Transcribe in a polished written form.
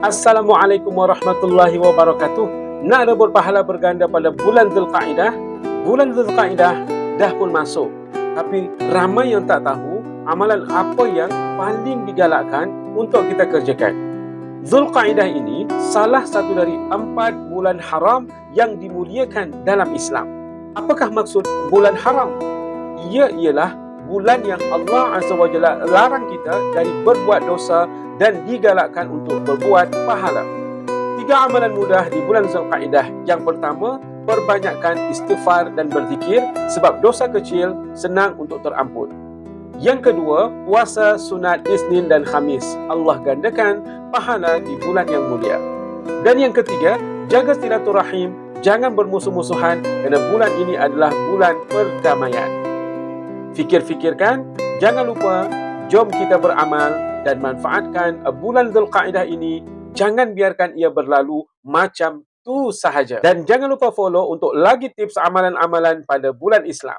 Assalamualaikum warahmatullahi wabarakatuh. Nak rebut pahala berganda pada bulan Zulqaidah? Bulan Zulqaidah dah pun masuk. Tapi ramai yang tak tahu amalan apa yang paling digalakkan untuk kita kerjakan. Zulqaidah ini salah satu dari 4 bulan haram yang dimuliakan dalam Islam. Apakah maksud bulan haram? Ia ialah bulan yang Allah Azza wa Jalla larang kita dari berbuat dosa dan digalakkan untuk berbuat pahala. 3 amalan mudah di bulan Zulqaidah. Yang pertama, perbanyakkan istighfar dan berzikir sebab dosa kecil senang untuk terampun. Yang kedua, puasa sunat Isnin dan Khamis. Allah gandakan pahala di bulan yang mulia. Dan yang ketiga, jaga silaturahim, jangan bermusuh-musuhan kerana bulan ini adalah bulan perdamaian. Fikir-fikirkan, jangan lupa, jom kita beramal dan manfaatkan bulan Zulqaidah ini. Jangan biarkan ia berlalu macam tu sahaja. Dan jangan lupa follow untuk lagi tips amalan-amalan pada bulan Islam.